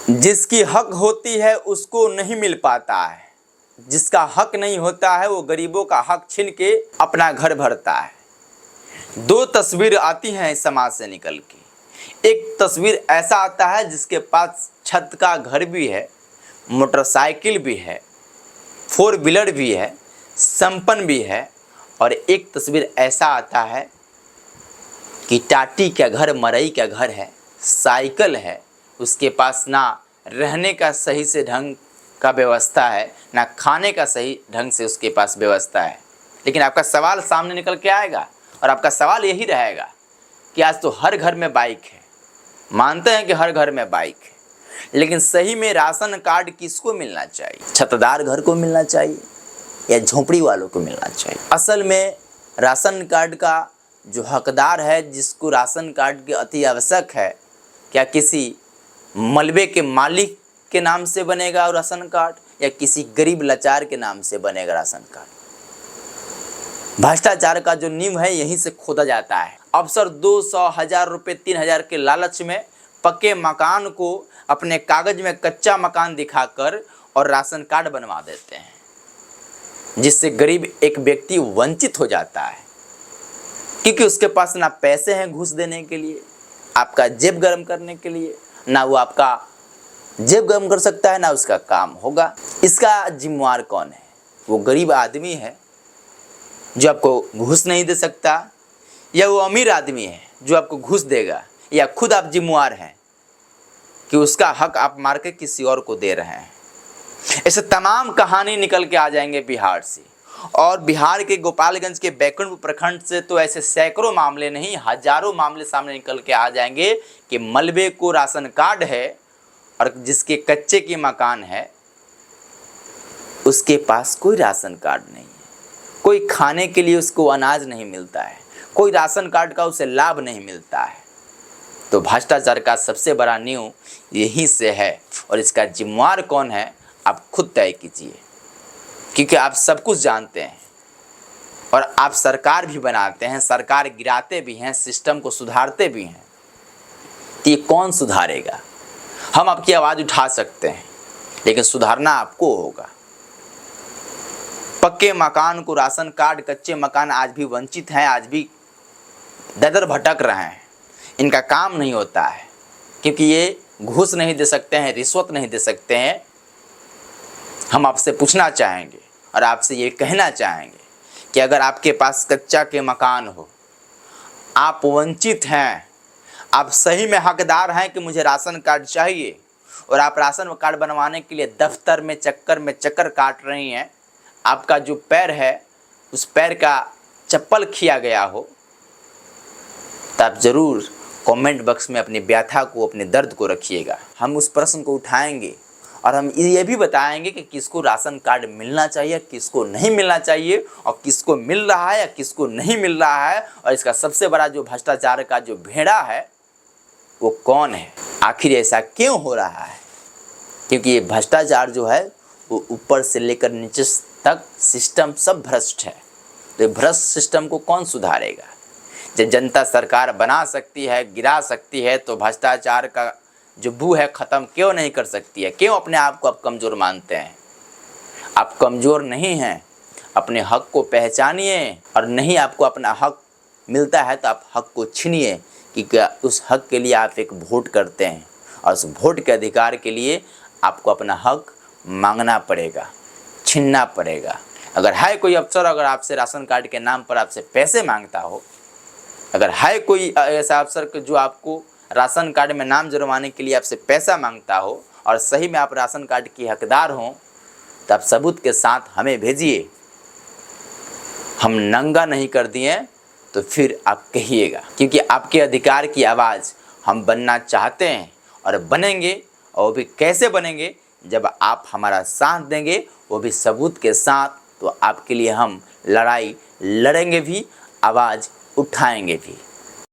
जिसकी हक होती है उसको नहीं मिल पाता है, जिसका हक नहीं होता है वो गरीबों का हक छीन के अपना घर भरता है। दो तस्वीर आती हैं इस समाज से निकल के। एक तस्वीर ऐसा आता है जिसके पास छत का घर भी है, मोटरसाइकिल भी है, 4 व्हीलर भी है, संपन्न भी है। और एक तस्वीर ऐसा आता है कि टाटी का घर, मरई का घर है, साइकिल है, उसके पास ना रहने का सही से ढंग का व्यवस्था है, ना खाने का सही ढंग से उसके पास व्यवस्था है। लेकिन आपका सवाल सामने निकल के आएगा और आपका सवाल यही रहेगा कि आज तो हर घर में बाइक है, मानते हैं कि हर घर में बाइक है, लेकिन सही में राशन कार्ड किसको मिलना चाहिए? छतदार घर को मिलना चाहिए या झोपड़ी वालों को मिलना चाहिए? असल में राशन कार्ड का जो हकदार है, जिसको राशन कार्ड की अति आवश्यक है, क्या किसी मलबे के मालिक के नाम से बनेगा राशन कार्ड या किसी गरीब लाचार के नाम से बनेगा राशन कार्ड? भ्रष्टाचार का जो नींव है यहीं से खोदा जाता है। अफसर 200, 1000 रुपये, 3000 के लालच में पक्के मकान को अपने कागज में कच्चा मकान दिखाकर और राशन कार्ड बनवा देते हैं, जिससे गरीब एक व्यक्ति वंचित हो जाता है, क्योंकि उसके पास ना पैसे हैं घूस देने के लिए, आपका जेब गर्म करने के लिए, ना वो आपका जेब गर्म कर सकता है, ना उसका काम होगा। इसका जिम्मेवार कौन है? वो गरीब आदमी है जो आपको घूस नहीं दे सकता, या वो अमीर आदमी है जो आपको घूस देगा, या खुद आप जिम्मेवार हैं कि उसका हक आप मार के किसी और को दे रहे हैं? ऐसे तमाम कहानी निकल के आ जाएंगे बिहार से, और बिहार के गोपालगंज के बैकुंठपुर प्रखंड से तो ऐसे सैकड़ों मामले नहीं, हजारों मामले सामने निकल के आ जाएंगे कि मलबे को राशन कार्ड है और जिसके कच्चे के मकान है उसके पास कोई राशन कार्ड नहीं है, कोई खाने के लिए उसको अनाज नहीं मिलता है, कोई राशन कार्ड का उसे लाभ नहीं मिलता है। तो भ्रष्टाचार का सबसे बड़ा नींव यहीं से है, और इसका जिम्मेवार कौन है आप खुद तय कीजिए, क्योंकि आप सब कुछ जानते हैं और आप सरकार भी बनाते हैं, सरकार गिराते भी हैं, सिस्टम को सुधारते भी हैं। तो ये कौन सुधारेगा? हम आपकी आवाज़ उठा सकते हैं, लेकिन सुधारना आपको होगा। पक्के मकान को राशन कार्ड, कच्चे मकान आज भी वंचित हैं, आज भी दर भटक रहे हैं, इनका काम नहीं होता है, क्योंकि ये घूस नहीं दे सकते हैं, रिश्वत नहीं दे सकते हैं। हम आपसे पूछना चाहेंगे और आपसे ये कहना चाहेंगे कि अगर आपके पास कच्चा के मकान हो, आप वंचित हैं, आप सही में हकदार हैं कि मुझे राशन कार्ड चाहिए, और आप राशन कार्ड बनवाने के लिए दफ्तर में चक्कर काट रही हैं, आपका जो पैर है उस पैर का चप्पल खिया गया हो, तो आप ज़रूर कमेंट बॉक्स में अपनी व्यथा को, अपने दर्द को रखिएगा। हम उस प्रश्न को उठाएंगे और हम ये भी बताएंगे कि किसको राशन कार्ड मिलना चाहिए, किसको नहीं मिलना चाहिए, और किसको मिल रहा है या किसको नहीं मिल रहा है, और इसका सबसे बड़ा जो भ्रष्टाचार का जो भेड़ा है वो कौन है, आखिर ऐसा क्यों हो रहा है? क्योंकि ये भ्रष्टाचार जो है वो ऊपर से लेकर नीचे तक सिस्टम सब भ्रष्ट है। तो भ्रष्ट सिस्टम को कौन सुधारेगा? जब जनता सरकार बना सकती है, गिरा सकती है, तो भ्रष्टाचार का जो बू है ख़त्म क्यों नहीं कर सकती है? क्यों अपने आप को आप कमज़ोर मानते हैं? आप कमज़ोर नहीं हैं, अपने हक को पहचानिए, और नहीं आपको अपना हक मिलता है तो आप हक को छीनिए, क्योंकि उस हक के लिए आप एक वोट करते हैं, और उस वोट के अधिकार के लिए आपको अपना हक मांगना पड़ेगा, छीनना पड़ेगा। अगर है कोई अफसर, अगर आपसे राशन कार्ड के नाम पर आपसे पैसे मांगता हो, अगर है कोई ऐसा अफसर जो आपको राशन कार्ड में नाम जुड़वाने के लिए आपसे पैसा मांगता हो, और सही में आप राशन कार्ड की हकदार हों, तो आप सबूत के साथ हमें भेजिए। हम नंगा नहीं कर दिए तो फिर आप कहिएगा, क्योंकि आपके अधिकार की आवाज़ हम बनना चाहते हैं और बनेंगे। और वो भी कैसे बनेंगे? जब आप हमारा साथ देंगे, वो भी सबूत के साथ। तो आपके लिए हम लड़ाई लड़ेंगे भी, आवाज़ उठाएंगे भी।